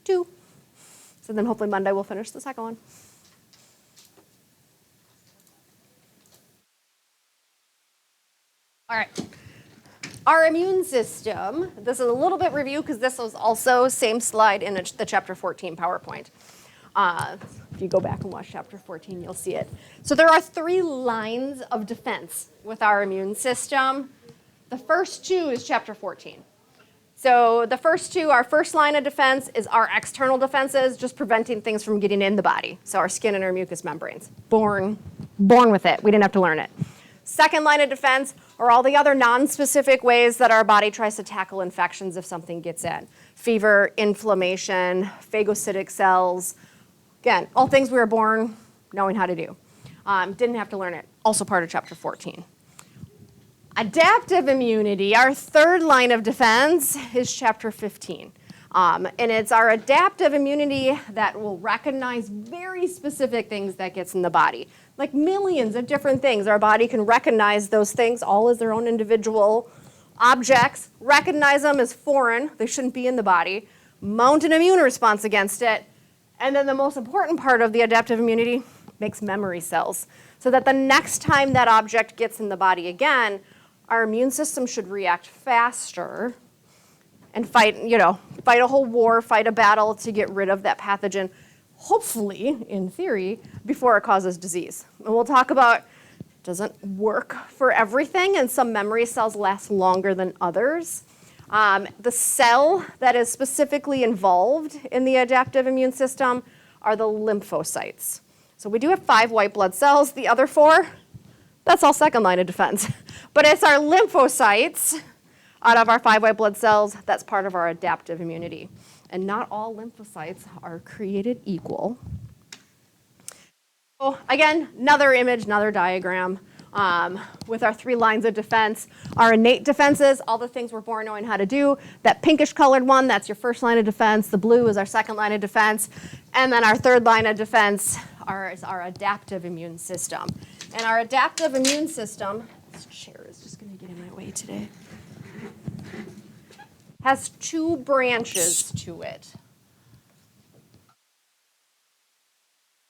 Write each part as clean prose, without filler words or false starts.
2. So then hopefully Monday we'll finish the second one. All right. Our immune system, this is a little bit review because this was also same slide in the chapter 14 PowerPoint. If you go back and watch chapter 14, you'll see it. So there are 3 lines of defense with our immune system. The first 2 is chapter 14. So the first 2, our first line of defense is our external defenses, just preventing things from getting in the body. So our skin and our mucous membranes, born with it. We didn't have to learn it. Second line of defense are all the other non-specific ways that our body tries to tackle infections if something gets in. Fever, inflammation, phagocytic cells. Again, all things we were born knowing how to do. Didn't have to learn it. Also part of chapter 14. Adaptive immunity, our third line of defense, is chapter 15. And it's our adaptive immunity that will recognize very specific things that gets in the body. Like millions of different things. Our body can recognize those things all as their own individual objects, recognize them as foreign, they shouldn't be in the body, mount an immune response against it, and then the most important part of the adaptive immunity makes memory cells. So that the next time that object gets in the body again, our immune system should react faster and fight a whole war, fight a battle to get rid of that pathogen, hopefully, in theory, before it causes disease. And we'll talk about it doesn't work for everything, and some memory cells last longer than others. The cell that is specifically involved in the adaptive immune system are the lymphocytes. So we do have 5 white blood cells. The other 4, that's all second line of defense. But it's our lymphocytes out of our 5 white blood cells that's part of our adaptive immunity. And not all lymphocytes are created equal. So again, another image, another diagram with our 3 lines of defense. Our innate defenses, all the things we're born knowing how to do. That pinkish colored one, that's your first line of defense. The blue is our second line of defense. And then our third line of defense is our adaptive immune system. And our adaptive immune system, this chair is just going to get in my way today, has 2 branches to it.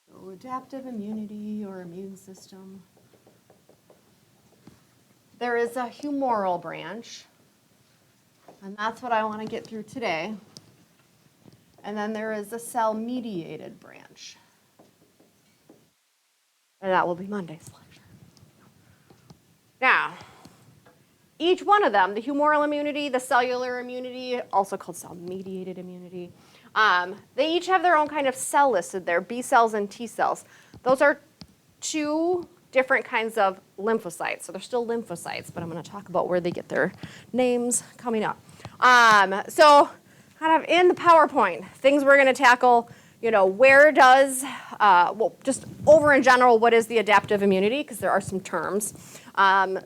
So adaptive immunity or immune system. There is a humoral branch, and that's what I want to get through today. And then there is a cell-mediated branch. And that will be Monday's lecture. Now, each one of them, the humoral immunity, the cellular immunity, also called cell-mediated immunity, they each have their own kind of cell listed there, B cells and T cells. Those are 2 different kinds of lymphocytes. So they're still lymphocytes, but I'm going to talk about where they get their names coming up. So kind of in the PowerPoint, things we're going to tackle, where does, just over in general, what is the adaptive immunity? Because there are some terms.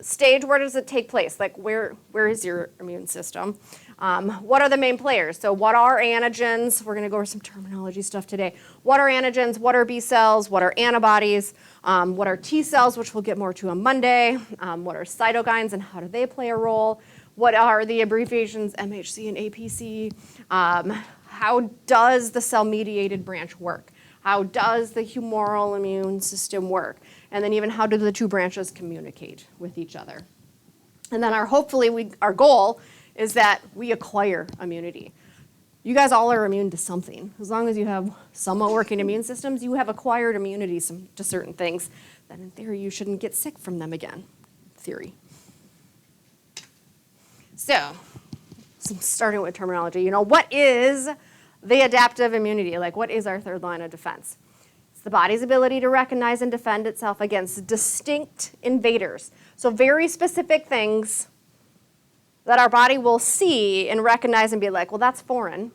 Stage, where does it take place? Like where is your immune system? What are the main players? So what are antigens? We're going to go over some terminology stuff today. What are antigens? What are B cells? What are antibodies? What are T cells, which we'll get more to on Monday? What are cytokines and how do they play a role? What are the abbreviations MHC and APC? How does the cell-mediated branch work? How does the humoral immune system work? And then even how do the 2 branches communicate with each other? And then our goal is that we acquire immunity. You guys all are immune to something. As long as you have somewhat working immune systems, you have acquired immunity to certain things. Then in theory, you shouldn't get sick from them again, theory. So, starting with terminology, what is the adaptive immunity? Like, what is our third line of defense? It's the body's ability to recognize and defend itself against distinct invaders. So very specific things that our body will see and recognize and be like, well, that's foreign.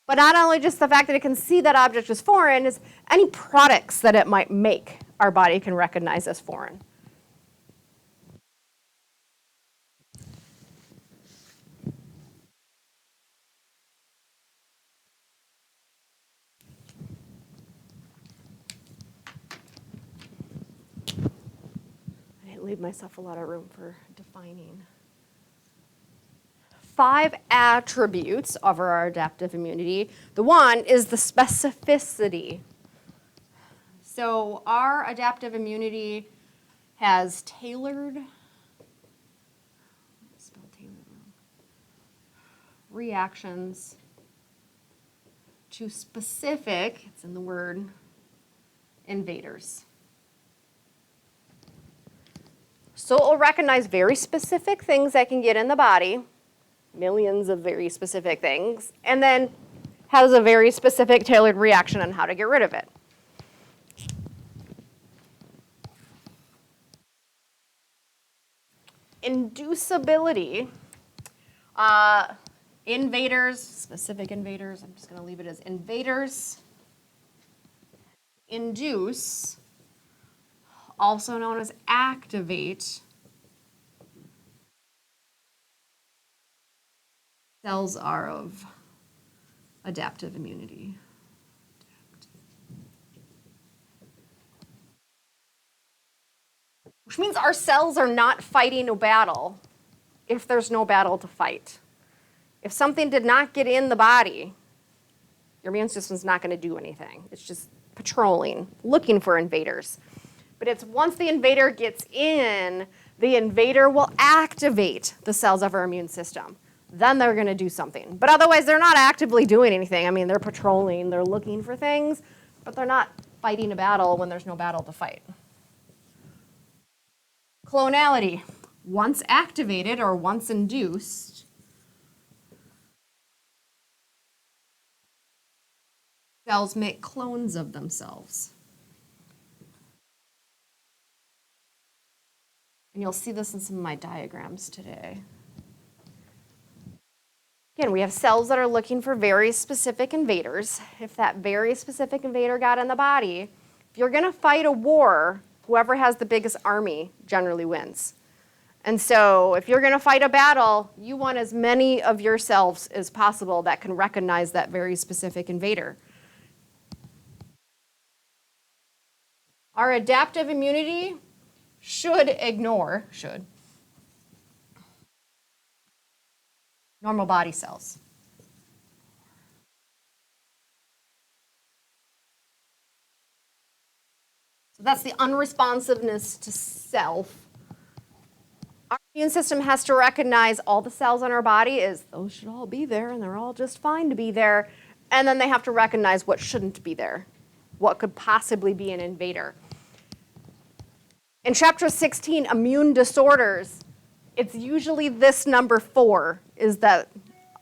But not only just the fact that it can see that object as foreign, is any products that it might make, our body can recognize as foreign. I didn't leave myself a lot of room for defining 5 attributes of our adaptive immunity. The one is the specificity. So our adaptive immunity has tailored, reactions to specific, it's in the word, invaders. So it will recognize very specific things that can get in the body, millions of very specific things, and then has a very specific tailored reaction on how to get rid of it. Inducibility, invaders, specific invaders, I'm just going to leave it as invaders, induce, also known as activate, cells are of adaptive immunity. Which means our cells are not fighting a battle if there's no battle to fight. If something did not get in the body, your immune system's not going to do anything. It's just patrolling, looking for invaders. But it's once the invader gets in, the invader will activate the cells of our immune system. Then they're going to do something. But otherwise, they're not actively doing anything. I mean, they're patrolling, they're looking for things, but they're not fighting a battle when there's no battle to fight. Clonality, once activated or once induced, cells make clones of themselves. And you'll see this in some of my diagrams today. Again, we have cells that are looking for very specific invaders. If that very specific invader got in the body, if you're going to fight a war, whoever has the biggest army generally wins. And so if you're going to fight a battle, you want as many of yourselves as possible that can recognize that very specific invader. Our adaptive immunity should ignore normal body cells. So that's the unresponsiveness to self. Our immune system has to recognize all the cells in our body as those should all be there and they're all just fine to be there. And then they have to recognize what shouldn't be there, what could possibly be an invader. In chapter 16, immune disorders, it's usually this number 4, is that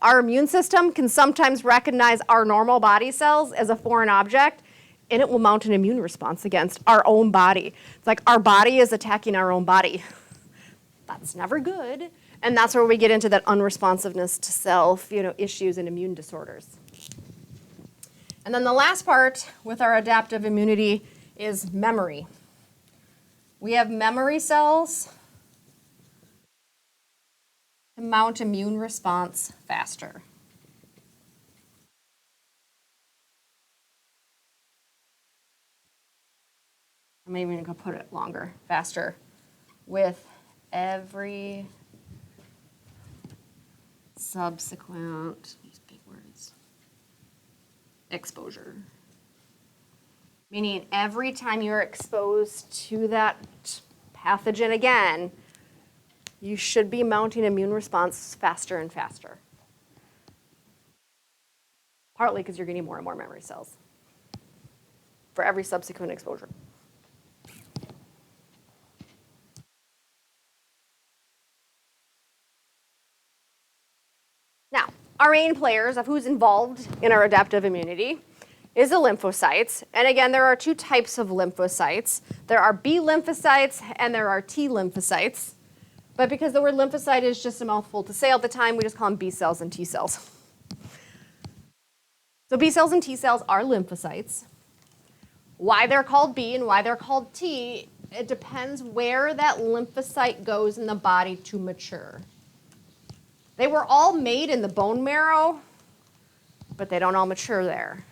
our immune system can sometimes recognize our normal body cells as a foreign object, and it will mount an immune response against our own body. It's like our body is attacking our own body. That's never good. And that's where we get into that unresponsiveness to self, issues and immune disorders. And then the last part with our adaptive immunity is memory. We have memory cells to mount immune response faster. I'm even going to put it longer, faster, with every subsequent, these big words, exposure. Meaning every time you're exposed to that pathogen again, you should be mounting immune response faster and faster. Partly because you're getting more and more memory cells for every subsequent exposure. Now, our main players of who's involved in our adaptive immunity is the lymphocytes. And again, there are 2 types of lymphocytes. There are B lymphocytes and there are T lymphocytes. But because the word lymphocyte is just a mouthful to say all the time, we just call them B cells and T cells. So B cells and T cells are lymphocytes. Why they're called B and why they're called T, it depends where that lymphocyte goes in the body to mature. They were all made in the bone marrow, but they don't all mature there.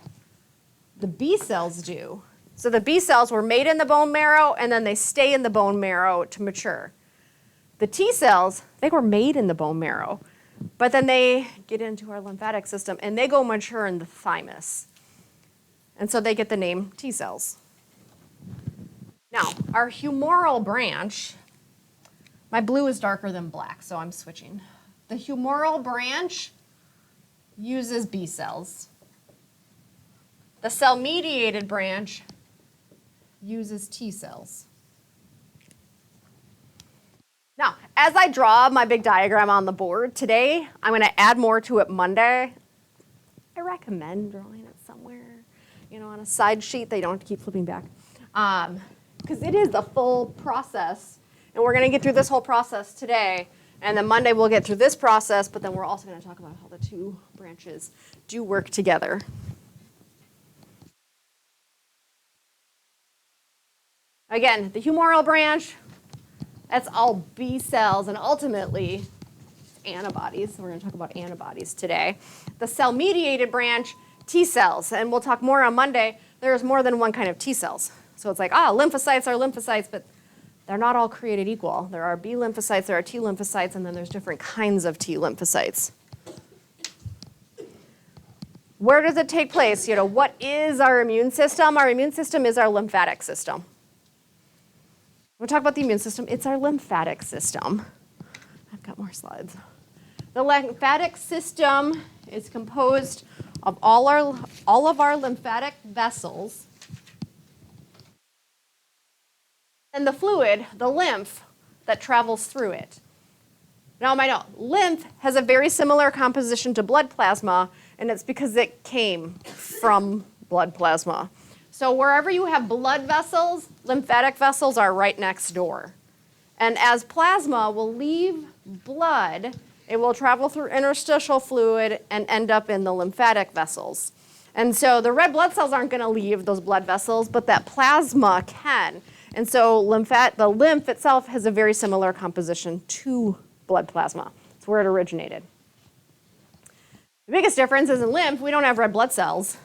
The B cells do. So the B cells were made in the bone marrow, and then they stay in the bone marrow to mature. The T cells, they were made in the bone marrow, But then they get into our lymphatic system and they go mature in the thymus. And so they get the name T cells. Now, our humoral branch, my blue is darker than black, so I'm switching. The humoral branch uses B cells. The cell-mediated branch uses T cells. Now, as I draw my big diagram on the board today, I'm going to add more to it Monday. I recommend drawing it somewhere, on a side sheet. They don't have to keep flipping back. Because it is a full process. And we're going to get through this whole process today. And then Monday we'll get through this process, but then we're also going to talk about how the two branches do work together. Again, the humoral branch, that's all B cells, and ultimately antibodies. So we're going to talk about antibodies today. The cell-mediated branch, T cells, and we'll talk more on Monday. There's more than one kind of T cells. So it's like, lymphocytes are lymphocytes, but they're not all created equal. There are B lymphocytes, there are T lymphocytes, and then there's different kinds of T lymphocytes. Where does it take place? What is our immune system? Our immune system is our lymphatic system. We'll talk about the immune system. It's our lymphatic system. I've got more slides. The lymphatic system is composed of all of our lymphatic vessels and the fluid, the lymph, that travels through it. Now, lymph has a very similar composition to blood plasma, and it's because it came from blood plasma. So wherever you have blood vessels, lymphatic vessels are right next door. And as plasma will leave blood, it will travel through interstitial fluid and end up in the lymphatic vessels. And so the red blood cells aren't going to leave those blood vessels, but that plasma can. And so the lymph itself has a very similar composition to blood plasma. It's where it originated. The biggest difference is in lymph, we don't have red blood cells,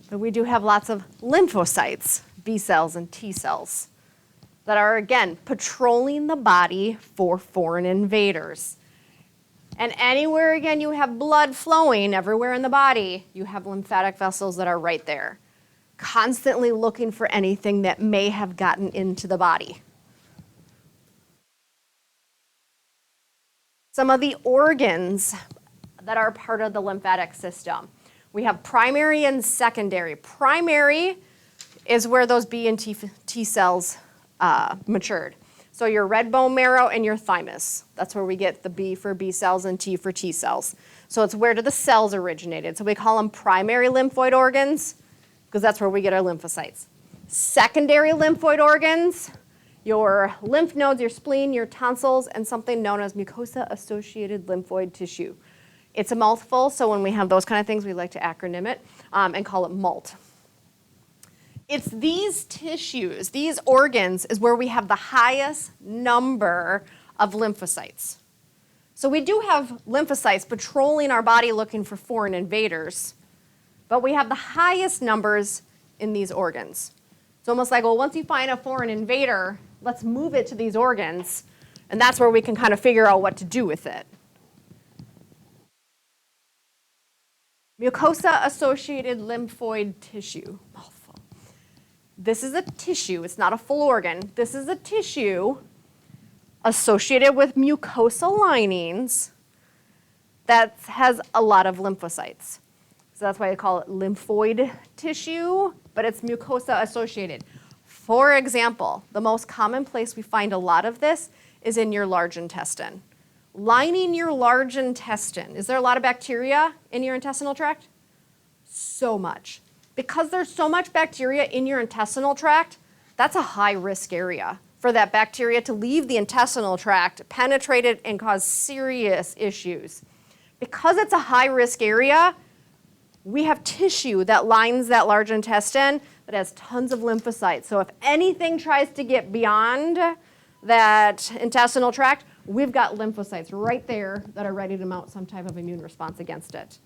but we do have lots of lymphocytes, B cells and T cells, that are, again, patrolling the body for foreign invaders. And anywhere, again, you have blood flowing everywhere in the body, you have lymphatic vessels that are right there, constantly looking for anything that may have gotten into the body. Some of the organs that are part of the lymphatic system. We have primary and secondary. Primary is where those B and T cells matured. So your red bone marrow and your thymus. That's where we get the B for B cells and T for T cells. So it's where the cells originated. So we call them primary lymphoid organs because that's where we get our lymphocytes. Secondary lymphoid organs, your lymph nodes, your spleen, your tonsils, and something known as mucosa-associated lymphoid tissue. It's a mouthful, so when we have those kind of things, we like to acronym it and call it MALT. It's these tissues, these organs, is where we have the highest number of lymphocytes. So we do have lymphocytes patrolling our body looking for foreign invaders, but we have the highest numbers in these organs. It's almost like, once you find a foreign invader, let's move it to these organs, and that's where we can kind of figure out what to do with it. Mucosa-associated lymphoid tissue. Mouthful. This is a tissue. It's not a full organ. This is a tissue associated with mucosal linings that has a lot of lymphocytes. So that's why they call it lymphoid tissue, but it's mucosa-associated. For example, the most common place we find a lot of this is in your large intestine. Lining your large intestine. Is there a lot of bacteria in your intestinal tract? So much. Because there's so much bacteria in your intestinal tract, that's a high-risk area for that bacteria to leave the intestinal tract, penetrate it, and cause serious issues. Because it's a high-risk area, we have tissue that lines that large intestine that has tons of lymphocytes. So if anything tries to get beyond that intestinal tract, we've got lymphocytes right there that are ready to mount some type of immune response against it.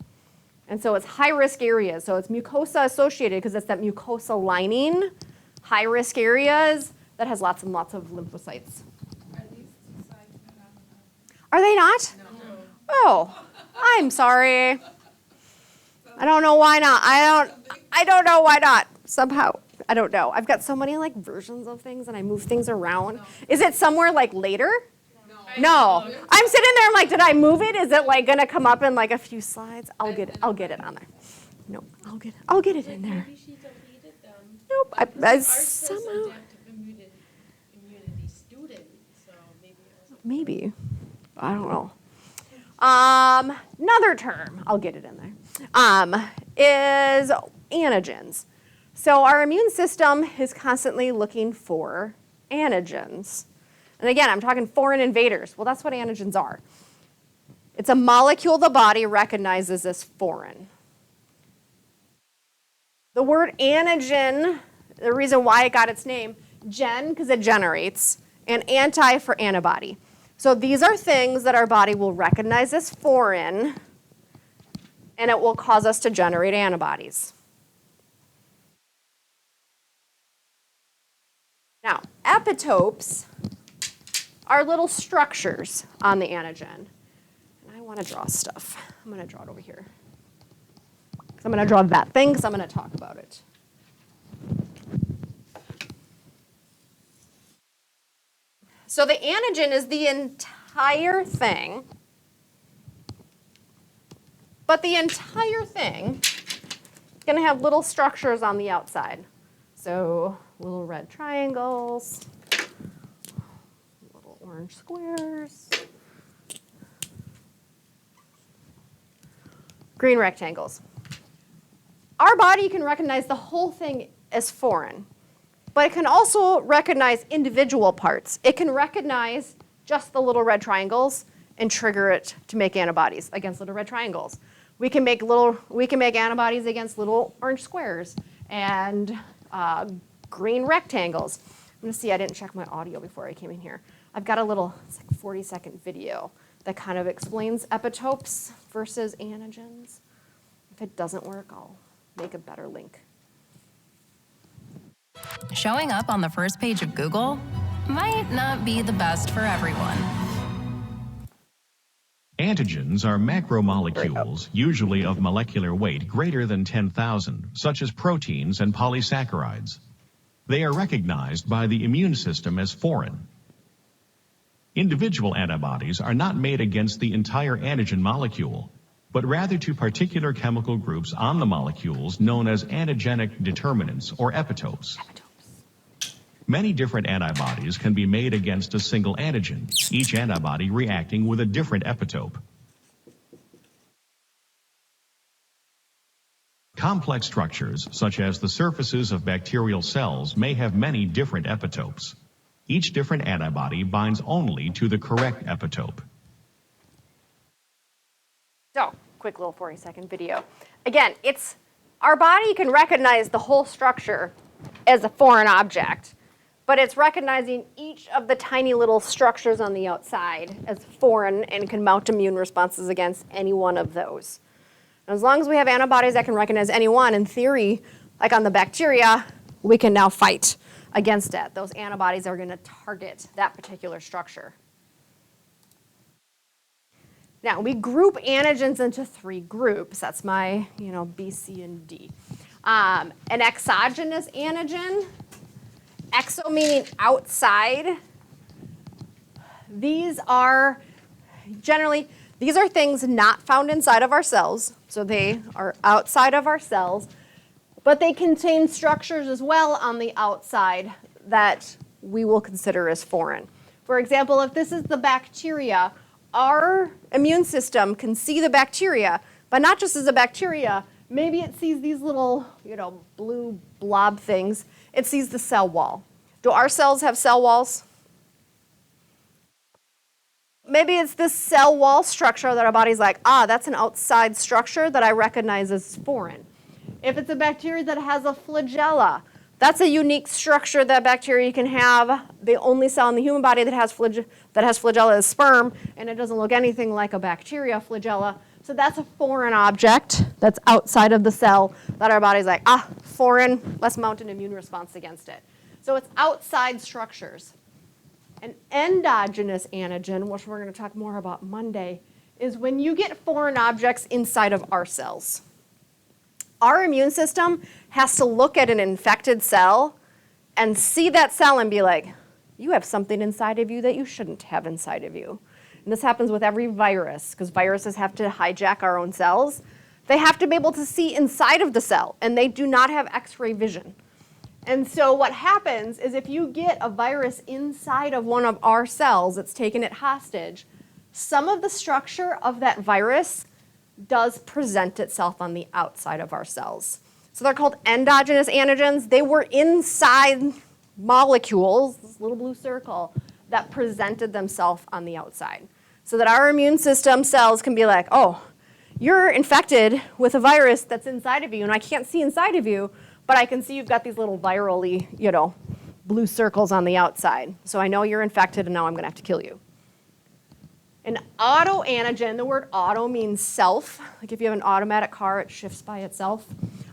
And so it's high-risk areas. So it's mucosa-associated because it's that mucosal lining, high-risk areas that has lots and lots of lymphocytes. Are these two sides not on the Are they not? No. Oh, I'm sorry. I don't know why not. I don't know why not. Somehow, I don't know. I've got so many like versions of things and I move things around. Is it somewhere like later? No. I'm sitting there, I'm like, did I move it? Is it like gonna come up in like a few slides? I'll get it on there. No, I'll get it in there. Maybe she deleted them. Nope. Ours says Somehow. adaptive immunity student, so maybe it was. Maybe. I don't know. Another term, I'll get it in there, is antigens. So our immune system is constantly looking for antigens. And again, I'm talking foreign invaders. Well, that's what antigens are. It's a molecule the body recognizes as foreign. The word antigen, the reason why it got its name, gen, because it generates, and anti for antibody. So these are things that our body will recognize as foreign, and it will cause us to generate antibodies. Now, epitopes are little structures on the antigen. And I want to draw stuff. I'm going to draw it over here. I'm going to draw that thing because I'm going to talk about it. So the antigen is the entire thing, but the entire thing is going to have little structures on the outside. So little red triangles, little orange squares, green rectangles. Our body can recognize the whole thing as foreign, but it can also recognize individual parts. It can recognize just the little red triangles and trigger it to make antibodies against little red triangles. We can make antibodies against little orange squares and green rectangles. I'm going to see, I didn't check my audio before I came in here. I've got a little, it's like 40-second video that kind of explains epitopes versus antigens. If it doesn't work, I'll make a better link. Showing up on the first page of Google might not be the best for everyone. Antigens are macromolecules, usually of molecular weight greater than 10,000, such as proteins and polysaccharides. They are recognized by the immune system as foreign. Individual antibodies are not made against the entire antigen molecule, but rather to particular chemical groups on the molecules known as antigenic determinants or epitopes. Many different antibodies can be made against a single antigen, each antibody reacting with a different epitope. Complex structures, such as the surfaces of bacterial cells, may have many different epitopes. Each different antibody binds only to the correct epitope. So, quick little 40-second video. Again, our body can recognize the whole structure as a foreign object, but it's recognizing each of the tiny little structures on the outside as foreign and can mount immune responses against any one of those. And as long as we have antibodies that can recognize any one, in theory, like on the bacteria, we can now fight against it. Those antibodies are going to target that particular structure. Now, we group antigens into 3 groups. That's my, B, C, and D. An exogenous antigen, exo meaning outside. These are things not found inside of our cells, so they are outside of our cells, but they contain structures as well on the outside that we will consider as foreign. For example, if this is the bacteria, our immune system can see the bacteria, but not just as a bacteria. Maybe it sees these little, blue blob things. It sees the cell wall. Do our cells have cell walls? Maybe it's this cell wall structure that our body's like, that's an outside structure that I recognize as foreign. If it's a bacteria that has a flagella, that's a unique structure that bacteria can have. The only cell in the human body that has flagella is sperm, and it doesn't look anything like a bacteria flagella. So that's a foreign object that's outside of the cell that our body's like, foreign, let's mount an immune response against it. So it's outside structures. An endogenous antigen, which we're going to talk more about Monday, is when you get foreign objects inside of our cells. Our immune system has to look at an infected cell and see that cell and be like, you have something inside of you that you shouldn't have inside of you. And this happens with every virus, because viruses have to hijack our own cells. They have to be able to see inside of the cell, and they do not have X-ray vision. And so what happens is if you get a virus inside of one of our cells that's taken it hostage, some of the structure of that virus does present itself on the outside of our cells. So they're called endogenous antigens. They were inside molecules, this little blue circle, that presented themselves on the outside. So that our immune system cells can be like, oh, you're infected with a virus that's inside of you, and I can't see inside of you, but I can see you've got these little virally, blue circles on the outside. So I know you're infected, and now I'm going to have to kill you. An autoantigen, the word auto means self. Like if you have an automatic car, it shifts by itself.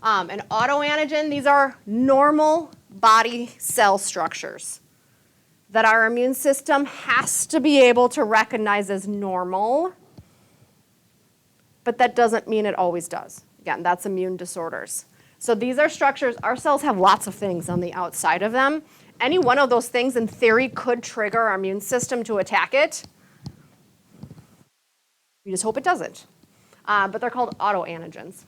An autoantigen, these are normal body cell structures that our immune system has to be able to recognize as normal, but that doesn't mean it always does. Again, that's immune disorders. So these are structures, our cells have lots of things on the outside of them. Any one of those things in theory could trigger our immune system to attack it. We just hope it doesn't. But they're called autoantigens.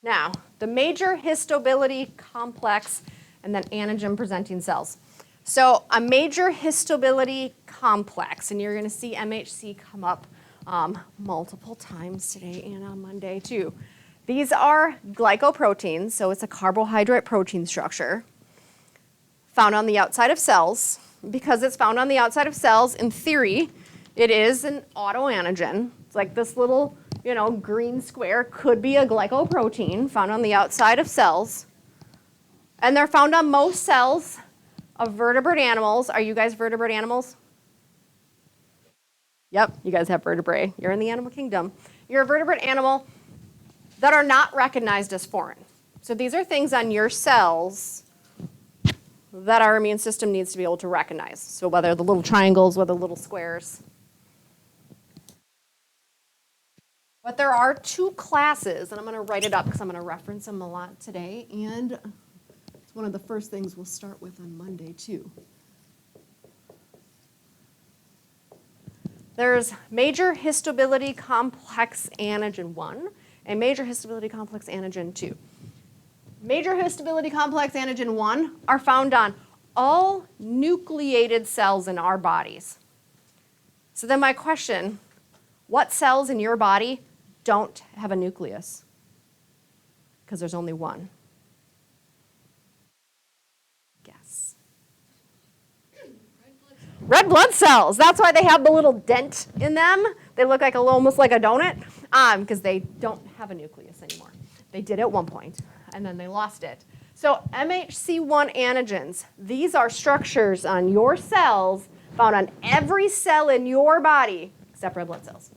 Now, the major histoability complex and then antigen-presenting cells. So a major histoability complex, and you're going to see MHC come up multiple times today and on Monday too. These are glycoproteins, so it's a carbohydrate protein structure found on the outside of cells. Because it's found on the outside of cells, in theory, it is an autoantigen. It's like this little, green square could be a glycoprotein found on the outside of cells. And they're found on most cells of vertebrate animals. Are you guys vertebrate animals? Yep, you guys have vertebrae. You're in the animal kingdom. You're a vertebrate animal that are not recognized as foreign. So these are things on your cells that our immune system needs to be able to recognize. So whether the little triangles, whether the little squares. But there are two classes, and I'm going to write it up because I'm going to reference them a lot today, and it's one of the first things we'll start with on Monday too. There's major histoability complex antigen 1 and major histoability complex antigen 2. Major histoability complex antigen 1 are found on all nucleated cells in our bodies. So then my question, what cells in your body don't have a nucleus? Because there's only one. Guess. Red blood cells. That's why they have the little dent in them. They look like almost like a donut because they don't have a nucleus anymore. They did at one point, and then they lost it. So MHC1 antigens, these are structures on your cells found on every cell in your body except red blood cells.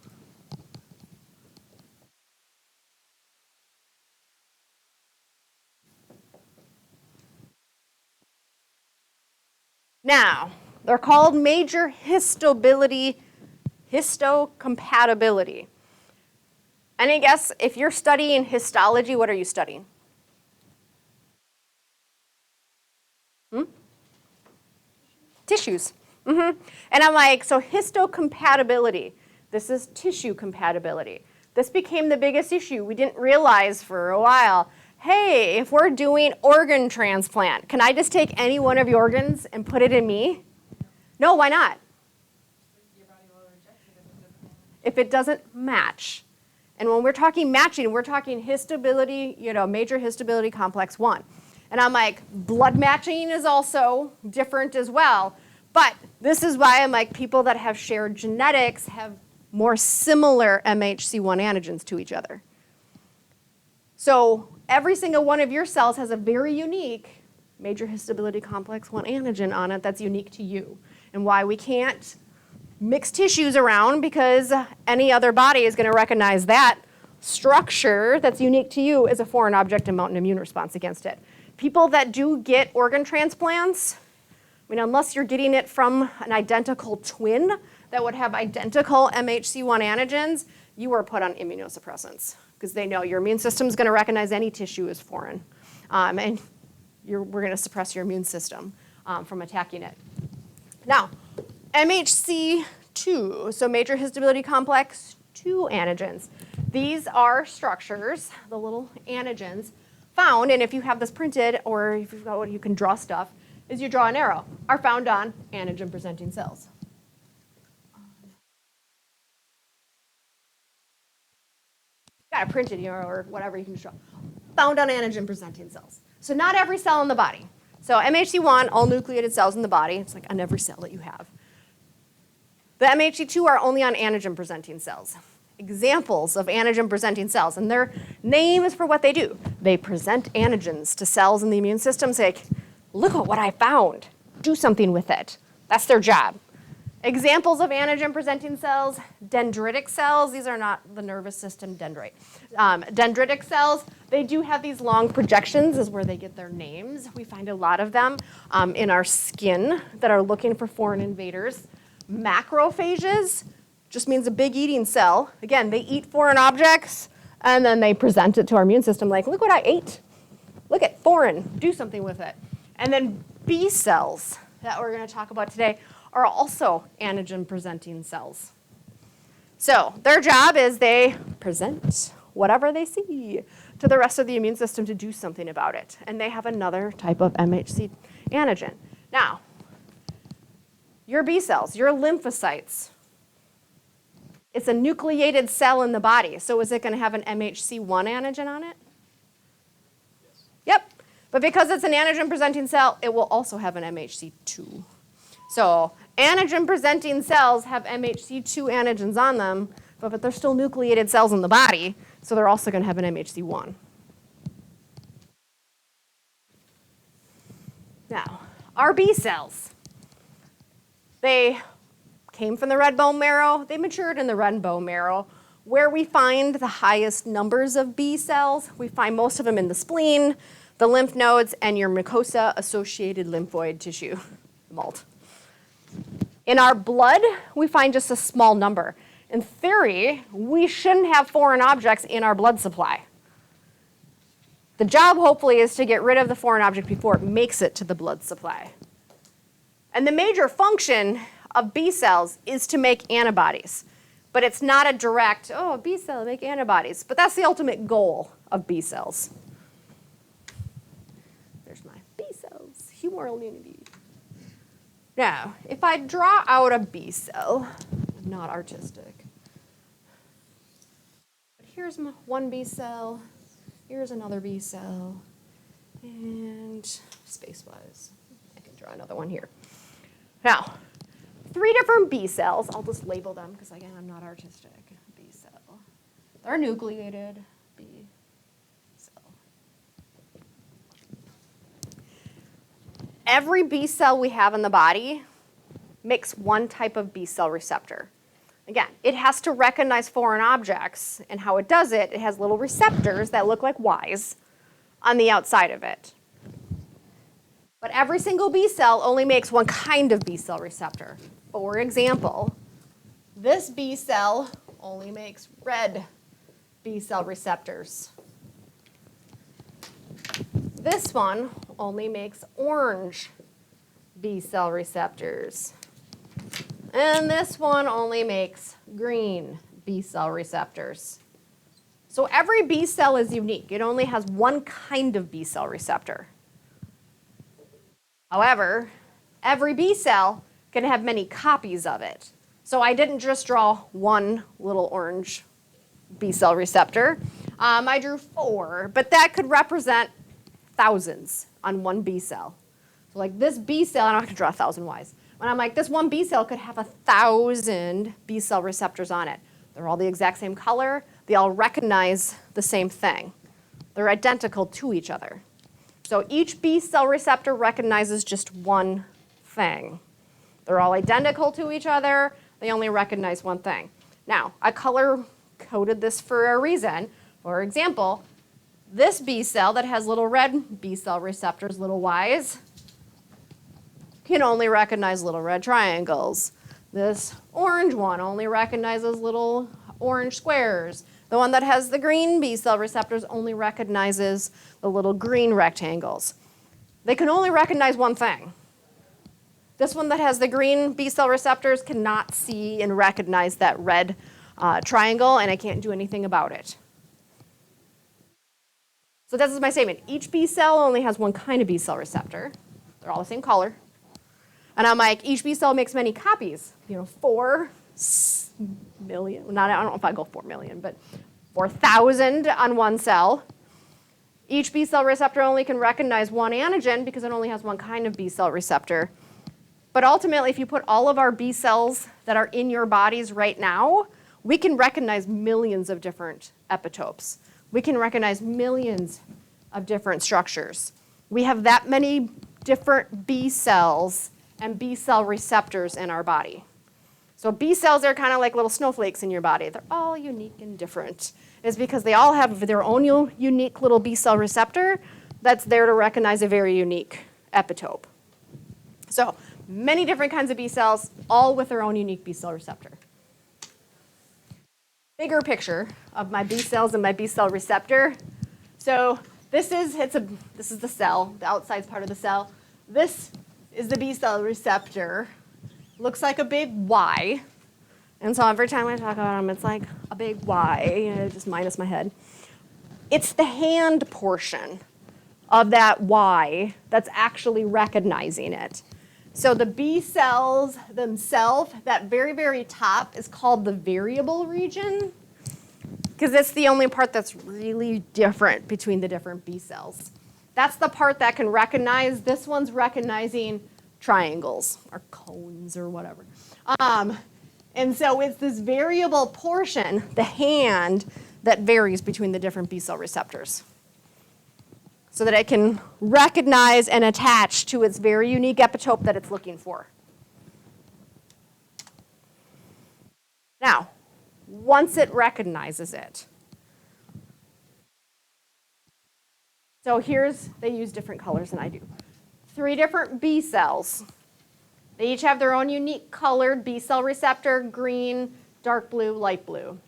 Now, they're called major histocompatibility. Any guess, if you're studying histology, what are you studying? Tissues. And I'm like, so histocompatibility, this is tissue compatibility. This became the biggest issue. We didn't realize for a while, hey, if we're doing organ transplant, can I just take any one of your organs and put it in me? No, why not? If it doesn't match. And when we're talking matching, we're talking histability, major histoability complex 1. And I'm like, blood matching is also different as well. But this is why I'm like, people that have shared genetics have more similar MHC1 antigens to each other. So every single one of your cells has a very unique major histoability complex 1 antigen on it that's unique to you. And why we can't mix tissues around, because any other body is going to recognize that structure that's unique to you as a foreign object and mount an immune response against it. People that do get organ transplants, I mean, unless you're getting it from an identical twin that would have identical MHC1 antigens, you are put on immunosuppressants because they know your immune system is going to recognize any tissue as foreign. And we're going to suppress your immune system from attacking it. Now, MHC2, so major histoability complex 2 antigens. These are structures, the little antigens, found, and if you have this printed or if you've got what you can draw stuff, is you draw an arrow, are found on antigen-presenting cells. Got it printed, or whatever you can show. Found on antigen-presenting cells. So not every cell in the body. So MHC1, all nucleated cells in the body. It's like on every cell that you have. The MHC2 are only on antigen-presenting cells. Examples of antigen-presenting cells, and their name is for what they do. They present antigens to cells in the immune system, say, look at what I found. Do something with it. That's their job. Examples of antigen-presenting cells, dendritic cells. These are not the nervous system dendrite. Dendritic cells, they do have these long projections is where they get their names. We find a lot of them in our skin that are looking for foreign invaders. Macrophages just means a big eating cell. Again, they eat foreign objects, and then they present it to our immune system like, look what I ate. Look at foreign. Do something with it. And then B cells that we're going to talk about today are also antigen-presenting cells. So their job is they present whatever they see to the rest of the immune system to do something about it. And they have another type of MHC antigen. Now, your B cells, your lymphocytes, it's a nucleated cell in the body. So is it going to have an MHC1 antigen on it? Yes. Yep. But because it's an antigen-presenting cell, it will also have an MHC2. So antigen-presenting cells have MHC2 antigens on them, but they're still nucleated cells in the body, so they're also going to have an MHC1. Now, our B cells, they came from the red bone marrow. They matured in the red bone marrow. Where we find the highest numbers of B cells, we find most of them in the spleen, the lymph nodes, and your mucosa-associated lymphoid tissue, MALT. In our blood, we find just a small number. In theory, we shouldn't have foreign objects in our blood supply. The job, hopefully, is to get rid of the foreign object before it makes it to the blood supply. And the major function of B cells is to make antibodies. But it's not a direct, oh, a B cell, make antibodies. But that's the ultimate goal of B cells. There's my B cells, humoral immunity. Now, if I draw out a B cell, I'm not artistic. But here's my one B cell, here's another B cell, and space-wise, I can draw another one here. Now, 3 different B cells, I'll just label them because again, I'm not artistic. B cell. They're nucleated B cell. Every B cell we have in the body makes one type of B cell receptor. Again, it has to recognize foreign objects, and how it does it, it has little receptors that look like Ys on the outside of it. But every single B cell only makes one kind of B cell receptor. For example, this B cell only makes red B cell receptors. This one only makes orange B cell receptors. And this one only makes green B cell receptors. So every B cell is unique. It only has one kind of B cell receptor. However, every B cell can have many copies of it. So I didn't just draw one little orange B cell receptor. I drew 4, but that could represent thousands on one B cell. So like this B cell, I don't have to draw 1,000 Ys. When I'm like, this one B cell could have 1,000 B cell receptors on it. They're all the exact same color. They all recognize the same thing. They're identical to each other. So each B cell receptor recognizes just one thing. They're all identical to each other. They only recognize one thing. Now, I color-coded this for a reason. For example, this B cell that has little red B cell receptors, little Ys, can only recognize little red triangles. This orange one only recognizes little orange squares. The one that has the green B cell receptors only recognizes the little green rectangles. They can only recognize one thing. This one that has the green B cell receptors cannot see and recognize that red triangle, and I can't do anything about it. So this is my statement. Each B cell only has one kind of B cell receptor. They're all the same color. And I'm like, each B cell makes many copies. 4 million, I don't know if I go 4 million, but 4,000 on one cell. Each B cell receptor only can recognize one antigen because it only has one kind of B cell receptor. But ultimately, if you put all of our B cells that are in your bodies right now, we can recognize millions of different epitopes. We can recognize millions of different structures. We have that many different B cells and B cell receptors in our body. So B cells are kind of like little snowflakes in your body. They're all unique and different. It's because they all have their own unique little B cell receptor that's there to recognize a very unique epitope. So many different kinds of B cells, all with their own unique B cell receptor. Bigger picture of my B cells and my B cell receptor. So this is the cell, the outside part of the cell. This is the B cell receptor. Looks like a big Y. And so every time I talk about them, it's like a big Y, just minus my head. It's the hand portion of that Y that's actually recognizing it. So the B cells themselves, that very, very top is called the variable region because it's the only part that's really different between the different B cells. That's the part that can recognize, this one's recognizing triangles or cones or whatever. And so it's this variable portion, the hand, that varies between the different B cell receptors so that it can recognize and attach to its very unique epitope that it's looking for. Now, once it recognizes it, so they use different colors than I do. 3 different B cells. They each have their own unique colored B cell receptor, green, dark blue, light blue.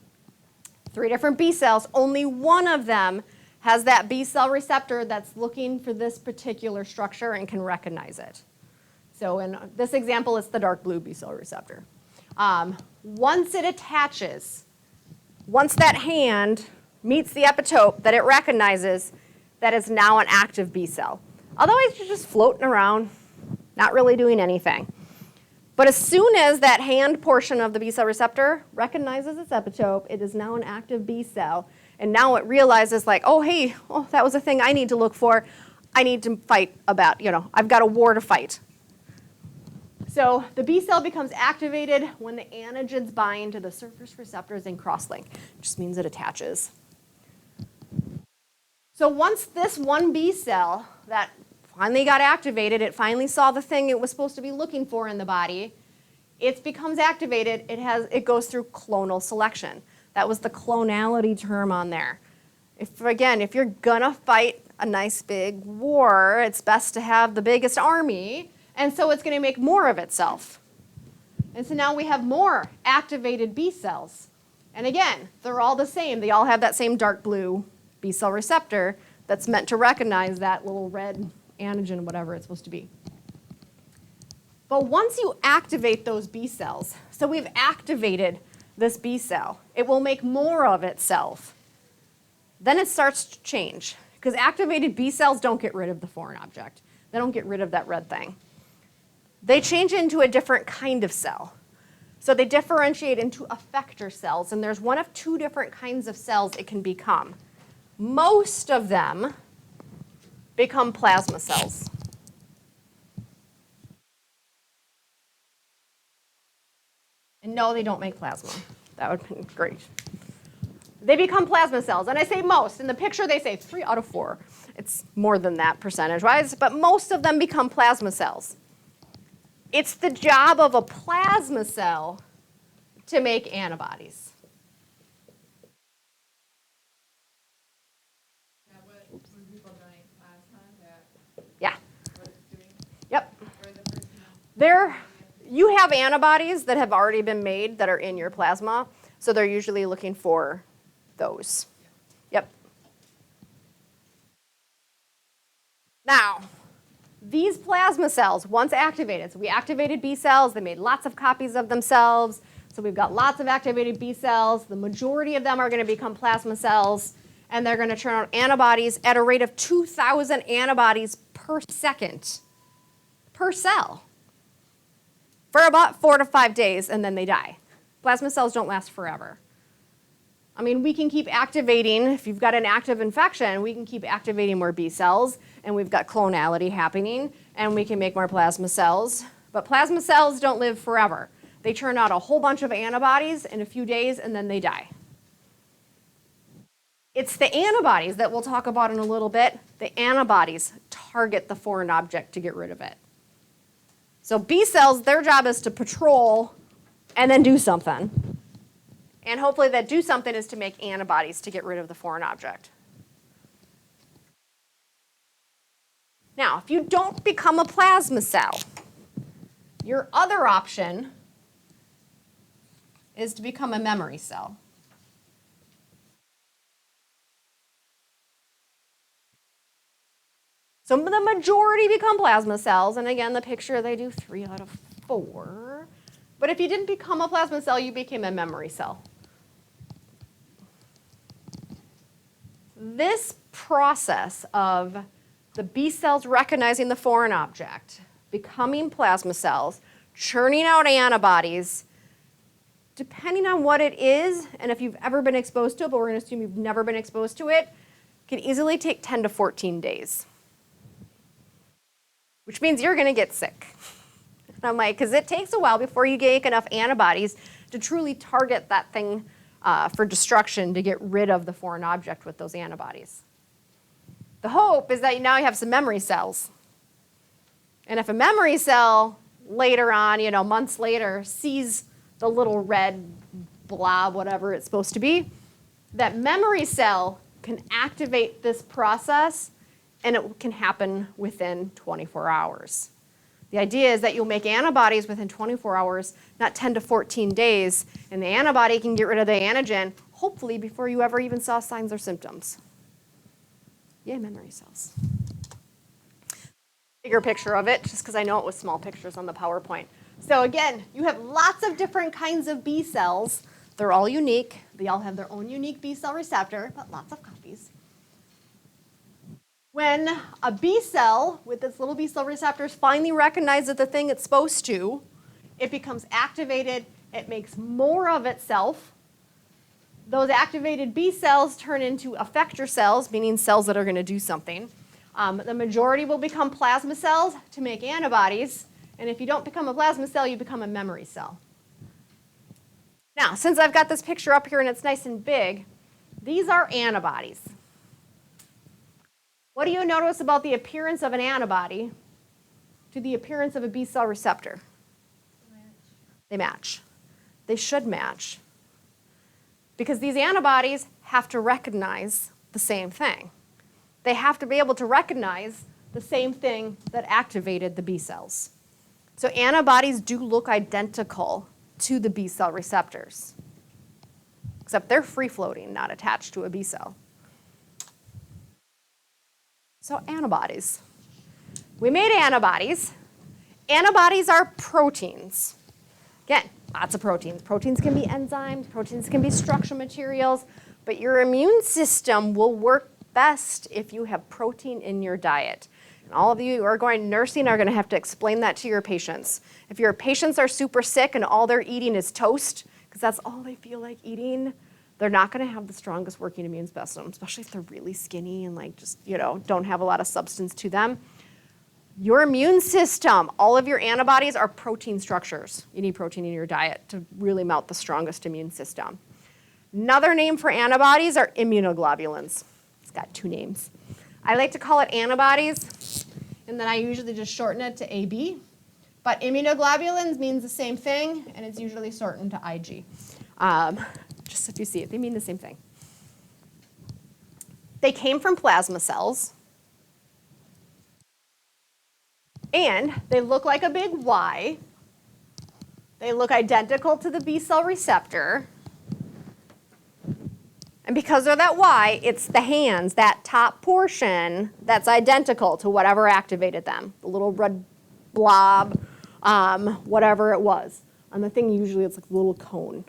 3 different B cells, only one of them has that B cell receptor that's looking for this particular structure and can recognize it. So in this example, it's the dark blue B cell receptor. Once it attaches, once that hand meets the epitope that it recognizes, that is now an active B cell. Otherwise, you're just floating around, not really doing anything. But as soon as that hand portion of the B cell receptor recognizes its epitope, it is now an active B cell. And now it realizes like, oh, hey, that was a thing I need to look for. I need to fight about, I've got a war to fight. So the B cell becomes activated when the antigens bind to the surface receptors and cross-link. It just means it attaches. So once this one B cell that finally got activated, it finally saw the thing it was supposed to be looking for in the body, it becomes activated, it goes through clonal selection. That was the clonality term on there. If you're gonna fight a nice big war, it's best to have the biggest army, and so it's gonna make more of itself. And so now we have more activated B cells. And again, they're all the same. They all have that same dark blue B cell receptor that's meant to recognize that little red antigen, whatever it's supposed to be. But once you activate those B cells, so we've activated this B cell, it will make more of itself. Then it starts to change, because activated B cells don't get rid of the foreign object. They don't get rid of that red thing. They change into a different kind of cell. So they differentiate into effector cells, and there's one of 2 different kinds of cells it can become. Most of them become plasma cells. And no, they don't make plasma. That would be great. They become plasma cells. And I say most. In the picture, they say 3 out of 4. It's more than that percentage-wise, but most of them become plasma cells. It's the job of a plasma cell to make antibodies. When people donate plasma, that Yeah. what it's doing Yep. for the person. You have antibodies that have already been made that are in your plasma, so they're usually looking for those. Yep. Now, these plasma cells, once activated, so we activated B cells, they made lots of copies of themselves, so we've got lots of activated B cells. The majority of them are going to become plasma cells, and they're going to turn out antibodies at a rate of 2,000 antibodies per second per cell for about 4 to 5 days, and then they die. Plasma cells don't last forever. I mean, we can keep activating, if you've got an active infection, we can keep activating more B cells, and we've got clonality happening, and we can make more plasma cells. But plasma cells don't live forever. They turn out a whole bunch of antibodies in a few days, and then they die. It's the antibodies that we'll talk about in a little bit. The antibodies target the foreign object to get rid of it. So B cells, their job is to patrol and then do something. And hopefully that do something is to make antibodies to get rid of the foreign object. Now, if you don't become a plasma cell, your other option is to become a memory cell. So the majority become plasma cells, and again, the picture, they do 3 out of 4. But if you didn't become a plasma cell, you became a memory cell. This process of the B cells recognizing the foreign object, becoming plasma cells, churning out antibodies, depending on what it is, and if you've ever been exposed to it, but we're going to assume you've never been exposed to it, can easily take 10 to 14 days. Which means you're going to get sick. And I'm like, because it takes a while before you get enough antibodies to truly target that thing for destruction to get rid of the foreign object with those antibodies. The hope is that now you have some memory cells. And if a memory cell later on, months later, sees the little red blob, whatever it's supposed to be, that memory cell can activate this process, and it can happen within 24 hours. The idea is that you'll make antibodies within 24 hours, not 10 to 14 days, and the antibody can get rid of the antigen, hopefully before you ever even saw signs or symptoms. Yay, memory cells. Bigger picture of it, just because I know it was small pictures on the PowerPoint. So again, you have lots of different kinds of B cells. They're all unique. They all have their own unique B cell receptor, but lots of copies. When a B cell with its little B cell receptors finally recognizes the thing it's supposed to, it becomes activated, it makes more of itself. Those activated B cells turn into effector cells, meaning cells that are going to do something. The majority will become plasma cells to make antibodies, and if you don't become a plasma cell, you become a memory cell. Now, since I've got this picture up here and it's nice and big, these are antibodies. What do you notice about the appearance of an antibody to the appearance of a B cell receptor? They match. They should match. Because these antibodies have to recognize the same thing. They have to be able to recognize the same thing that activated the B cells. So antibodies do look identical to the B cell receptors, except they're free-floating, not attached to a B cell. So antibodies. We made antibodies. Antibodies are proteins. Again, lots of proteins. Proteins can be enzymes, proteins can be structural materials, but your immune system will work best if you have protein in your diet. And all of you who are going nursing are going to have to explain that to your patients. If your patients are super sick and all they're eating is toast, because that's all they feel like eating, they're not going to have the strongest working immune system, especially if they're really skinny and don't have a lot of substance to them. Your immune system, all of your antibodies are protein structures. You need protein in your diet to really mount the strongest immune system. Another name for antibodies are immunoglobulins. It's got 2 names. I like to call it antibodies, and then I usually just shorten it to AB. But immunoglobulins means the same thing, and it's usually shortened to IG. Just if you see it, they mean the same thing. They came from plasma cells. And they look like a big Y. They look identical to the B cell receptor. And because they're that Y, it's the hands, that top portion, that's identical to whatever activated them. The little red blob, whatever it was. On the thing, usually it's like a little cone.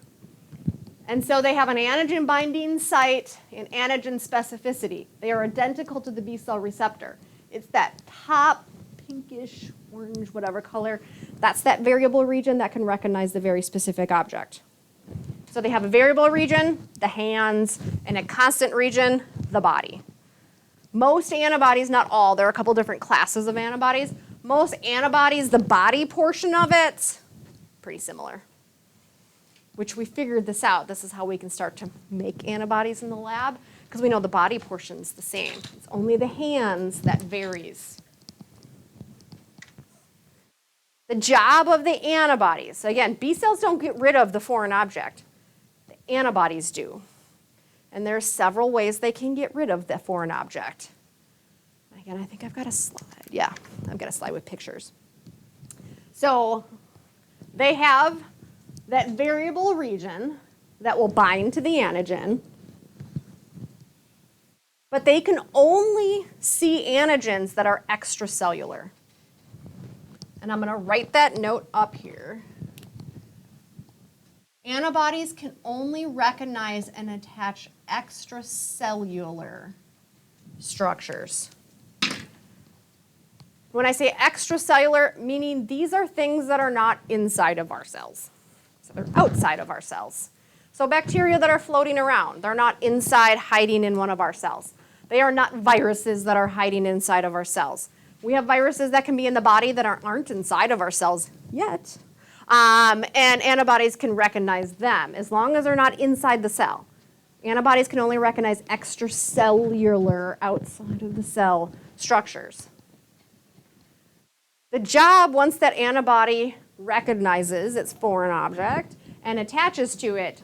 And so they have an antigen binding site and antigen specificity. They are identical to the B cell receptor. It's that top pinkish, orange, whatever color. That's that variable region that can recognize the very specific object. So they have a variable region, the hands, and a constant region, the body. Most antibodies, not all, there are a couple different classes of antibodies. Most antibodies, the body portion of it, pretty similar. Which we figured this out. This is how we can start to make antibodies in the lab, because we know the body portion's the same. It's only the hands that varies. The job of the antibodies, again, B cells don't get rid of the foreign object. The antibodies do. And there's several ways they can get rid of the foreign object. Again, I think I've got a slide. Yeah, I've got a slide with pictures. So they have that variable region that will bind to the antigen, but they can only see antigens that are extracellular. And I'm going to write that note up here. Antibodies can only recognize and attach extracellular structures. When I say extracellular, meaning these are things that are not inside of our cells. So they're outside of our cells. So bacteria that are floating around, they're not inside hiding in one of our cells. They are not viruses that are hiding inside of our cells. We have viruses that can be in the body that aren't inside of our cells yet. And antibodies can recognize them as long as they're not inside the cell. Antibodies can only recognize extracellular, outside of the cell structures. The job, once that antibody recognizes its foreign object and attaches to it,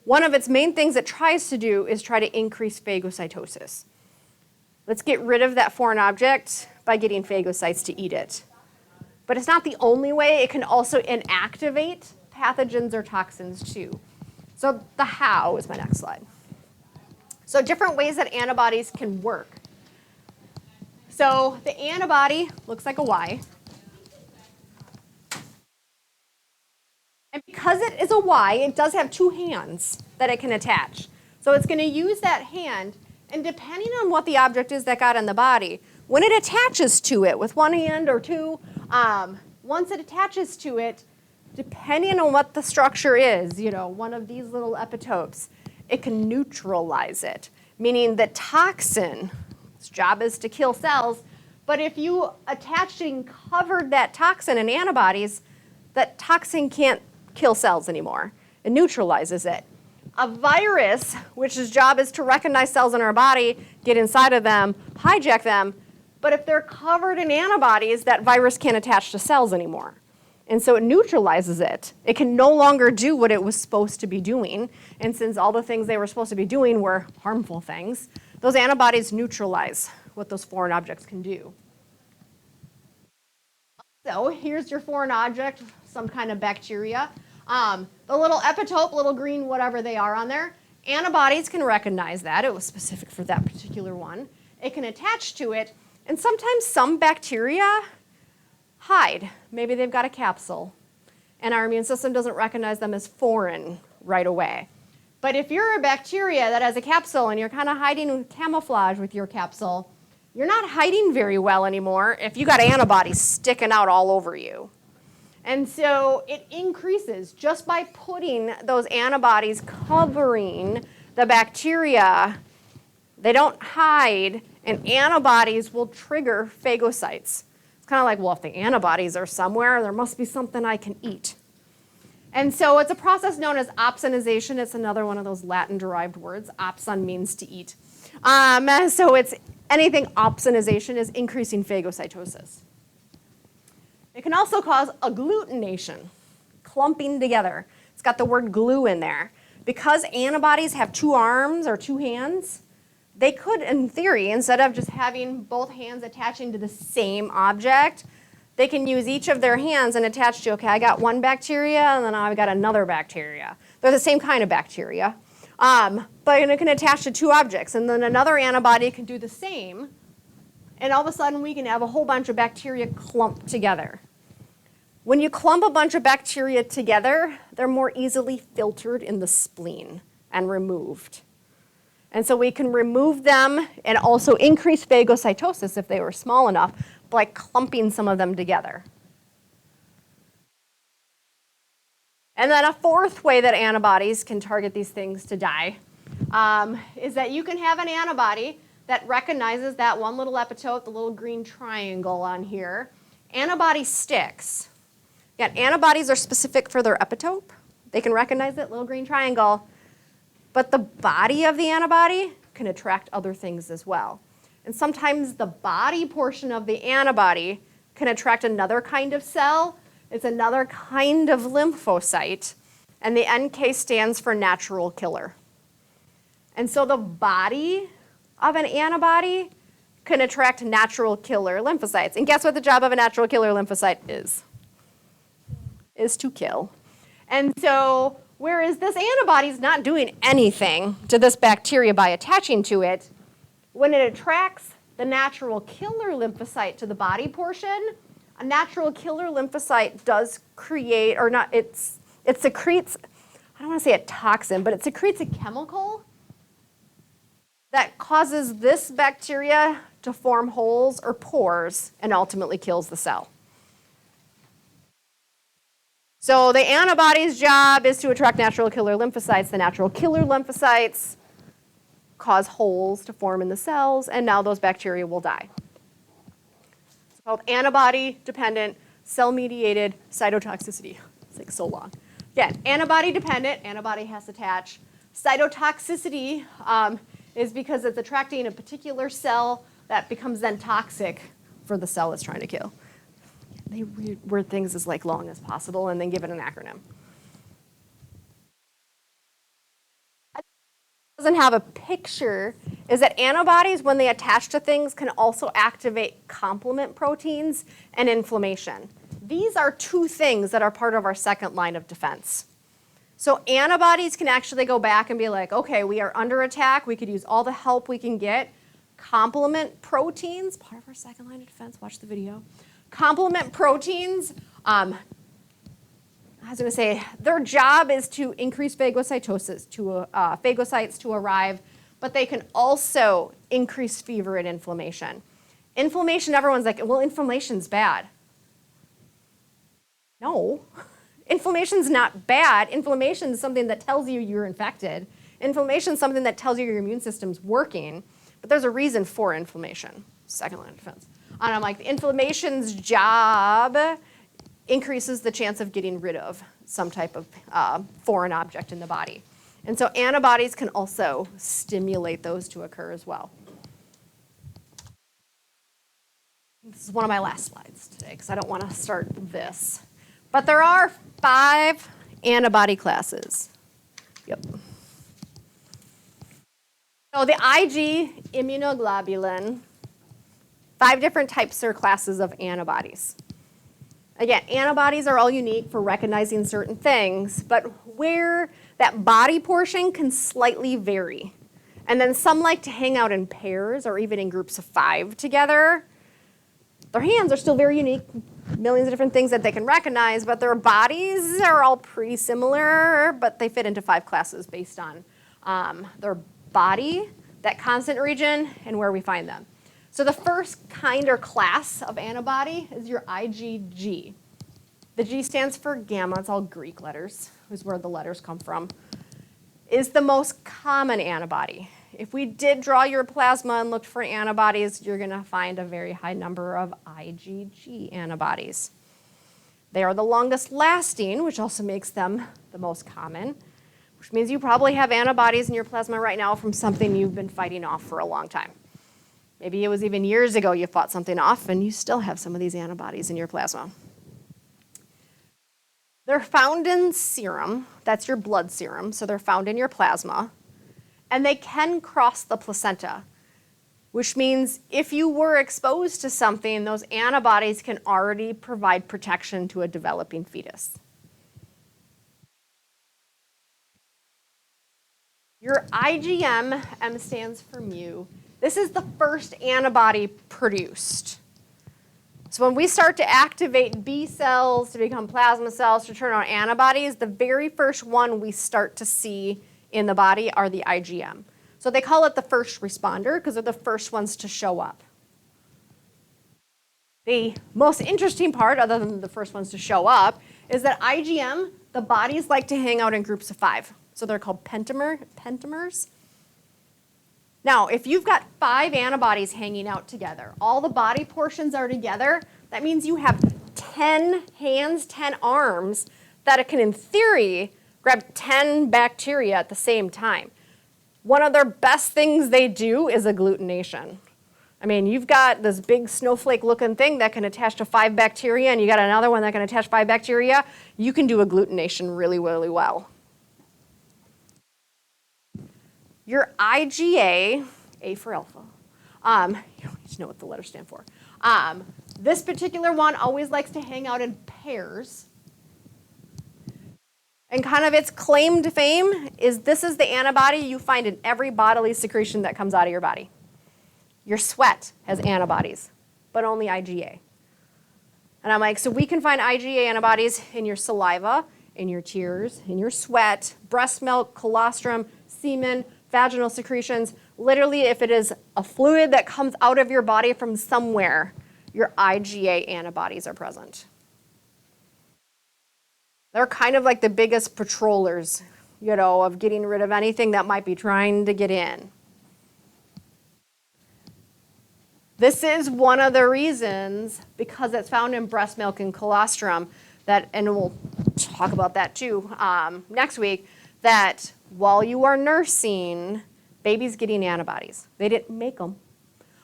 one of its main things it tries to do is try to increase phagocytosis. Let's get rid of that foreign object by getting phagocytes to eat it. But it's not the only way. It can also inactivate pathogens or toxins too. So the how is my next slide. So different ways that antibodies can work. So the antibody looks like a Y. And because it is a Y, it does have two hands that it can attach. So it's going to use that hand, and depending on what the object is that got in the body, when it attaches to it with one hand or two, once it attaches to it, depending on what the structure is, one of these little epitopes, it can neutralize it, meaning the toxin, its job is to kill cells, but if you attached and covered that toxin in antibodies, that toxin can't kill cells anymore. It neutralizes it. A virus, which its job is to recognize cells in our body, get inside of them, hijack them, but if they're covered in antibodies, that virus can't attach to cells anymore. And so it neutralizes it. It can no longer do what it was supposed to be doing. And since all the things they were supposed to be doing were harmful things, those antibodies neutralize what those foreign objects can do. So here's your foreign object, some kind of bacteria. The little epitope, little green, whatever they are on there, antibodies can recognize that. It was specific for that particular one. It can attach to it. And sometimes some bacteria hide. Maybe they've got a capsule, and our immune system doesn't recognize them as foreign right away. But if you're a bacteria that has a capsule and you're kind of hiding with camouflage with your capsule, you're not hiding very well anymore if you got antibodies sticking out all over you. And so it increases just by putting those antibodies covering the bacteria. They don't hide, and antibodies will trigger phagocytes. It's kind of like, well, if the antibodies are somewhere, there must be something I can eat. And so it's a process known as opsonization. It's another one of those Latin-derived words. Opson means to eat. So it's anything opsonization is increasing phagocytosis. It can also cause agglutination, clumping together. It's got the word glue in there. Because antibodies have two arms or two hands, they could, in theory, instead of just having both hands attaching to the same object, they can use each of their hands and attach to, okay, I got one bacteria and then I've got another bacteria. They're the same kind of bacteria, but it can attach to two objects, and then another antibody can do the same, and all of a sudden we can have a whole bunch of bacteria clumped together. When you clump a bunch of bacteria together, they're more easily filtered in the spleen and removed. And so we can remove them and also increase phagocytosis if they were small enough by clumping some of them together. And then a fourth way that antibodies can target these things to die is that you can have an antibody that recognizes that one little epitope, the little green triangle on here. Antibody sticks. Again, antibodies are specific for their epitope. They can recognize that little green triangle, but the body of the antibody can attract other things as well. And sometimes the body portion of the antibody can attract another kind of cell. It's another kind of lymphocyte, and the NK stands for natural killer. And so the body of an antibody can attract natural killer lymphocytes. And guess what the job of a natural killer lymphocyte is? Is to kill. And so whereas this antibody is not doing anything to this bacteria by attaching to it, when it attracts the natural killer lymphocyte to the body portion, a natural killer lymphocyte does create, or not, it secretes, I don't want to say a toxin, but it secretes a chemical that causes this bacteria to form holes or pores and ultimately kills the cell. So the antibody's job is to attract natural killer lymphocytes. The natural killer lymphocytes cause holes to form in the cells, and now those bacteria will die. It's called antibody-dependent cell-mediated cytotoxicity. It's like so long. Again, antibody-dependent, antibody has to attach. Cytotoxicity is because it's attracting a particular cell that becomes then toxic for the cell it's trying to kill. They word things as like long as possible and then give it an acronym. Doesn't have a picture is that antibodies, when they attach to things, can also activate complement proteins and inflammation. These are two things that are part of our second line of defense. So antibodies can actually go back and be like, okay, we are under attack. We could use all the help we can get. Complement proteins, part of our second line of defense. Watch the video. Complement proteins, I was going to say, their job is to increase phagocytosis, phagocytes to arrive, but they can also increase fever and inflammation. Inflammation, everyone's like, well, inflammation's bad. No, inflammation's not bad. Inflammation is something that tells you you're infected. Inflammation is something that tells you your immune system's working, but there's a reason for inflammation. Second line of defense. And I'm like, the inflammation's job increases the chance of getting rid of some type of foreign object in the body. And so antibodies can also stimulate those to occur as well. This is one of my last slides today because I don't want to start this. But there are 5 antibody classes. Yep. So the Ig immunoglobulin, 5 different types or classes of antibodies. Again, antibodies are all unique for recognizing certain things, but where that body portion can slightly vary. And then some like to hang out in pairs or even in groups of 5 together. Their hands are still very unique, millions of different things that they can recognize, but their bodies are all pretty similar, but they fit into 5 classes based on their body, that constant region, and where we find them. So the first kind or class of antibody is your IgG. The G stands for gamma, it's all Greek letters, is where the letters come from. Is the most common antibody. If we did draw your plasma and looked for antibodies, you're going to find a very high number of IgG antibodies. They are the longest lasting, which also makes them the most common, which means you probably have antibodies in your plasma right now from something you've been fighting off for a long time. Maybe it was even years ago you fought something off and you still have some of these antibodies in your plasma. They're found in serum, that's your blood serum, so they're found in your plasma, and they can cross the placenta. which means if you were exposed to something, those antibodies can already provide protection to a developing fetus. Your IgM, M stands for mu, this is the first antibody produced. So when we start to activate B cells to become plasma cells to turn on antibodies, the very first one we start to see in the body are the IgM. So they call it the first responder because they're the first ones to show up. The most interesting part, other than the first ones to show up, is that IgM, the bodies like to hang out in groups of 5. So they're called pentamers. Now, if you've got 5 antibodies hanging out together, all the body portions are together, that means you have 10 hands, 10 arms that it can, in theory, grab 10 bacteria at the same time. One of their best things they do is agglutination. I mean, you've got this big snowflake-looking thing that can attach to 5 bacteria, and you got another one that can attach 5 bacteria. You can do agglutination really, really well. Your IgA, A for alpha, you don't need to know what the letters stand for. This particular one always likes to hang out in pairs. And kind of its claim to fame is this is the antibody you find in every bodily secretion that comes out of your body. Your sweat has antibodies, but only IgA. And I'm like, so we can find IgA antibodies in your saliva, in your tears, in your sweat, breast milk, colostrum, semen, vaginal secretions. Literally, if it is a fluid that comes out of your body from somewhere, your IgA antibodies are present. They're kind of like the biggest patrollers, of getting rid of anything that might be trying to get in. This is one of the reasons, because it's found in breast milk and colostrum, and we'll talk about that too next week, that while you are nursing, baby's getting antibodies. They didn't make them,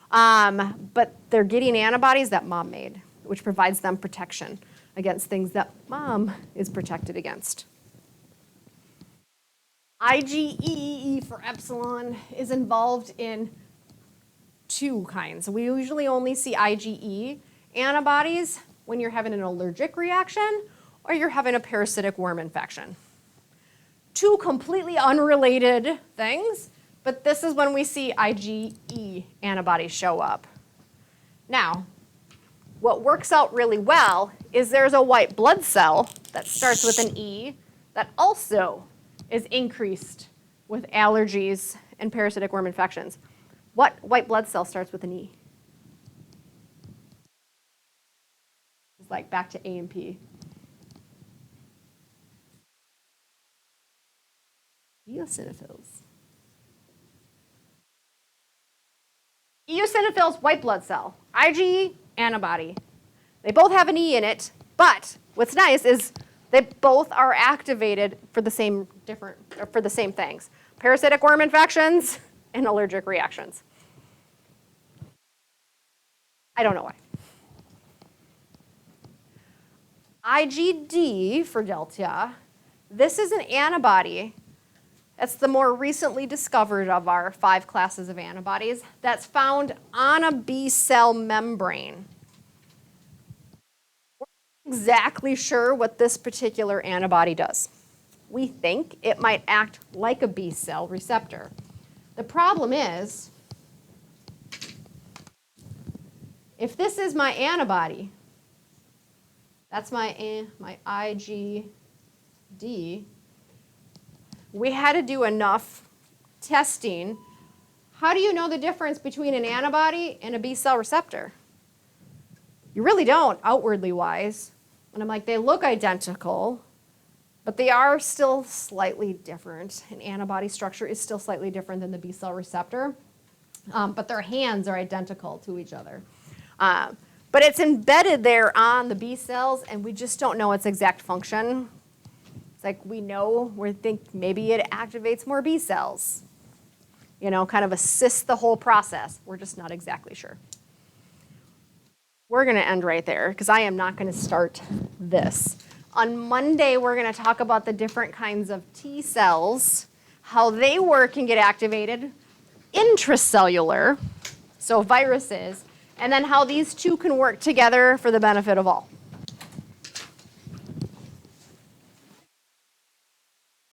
but they're getting antibodies that mom made, which provides them protection against things that mom is protected against. IgE, E for epsilon, is involved in 2 kinds. We usually only see IgE antibodies when you're having an allergic reaction or you're having a parasitic worm infection. 2 completely unrelated things, but this is when we see IgE antibodies show up. Now, what works out really well is there's a white blood cell that starts with an E that also is increased with allergies and parasitic worm infections. What white blood cell starts with an E? It's like back to A and P. Eosinophils. Eosinophils, white blood cell. IgE, antibody. They both have an E in it, but what's nice is they both are activated for the same things. Parasitic worm infections and allergic reactions. I don't know why. IgD for delta, this is an antibody. That's the more recently discovered of our 5 classes of antibodies that's found on a B cell membrane. We're not exactly sure what this particular antibody does. We think it might act like a B cell receptor. The problem is, if this is my antibody, that's my IgD, we had to do enough testing. How do you know the difference between an antibody and a B cell receptor? You really don't, outwardly wise. And I'm like, they look identical, but they are still slightly different. An antibody structure is still slightly different than the B cell receptor, but their hands are identical to each other. But it's embedded there on the B cells, and we just don't know its exact function. It's like we think maybe it activates more B cells, kind of assists the whole process. We're just not exactly sure. We're going to end right there because I am not going to start this. On Monday, we're going to talk about the different kinds of T cells, how they work and get activated, intracellular, so viruses, and then how these two can work together for the benefit of all.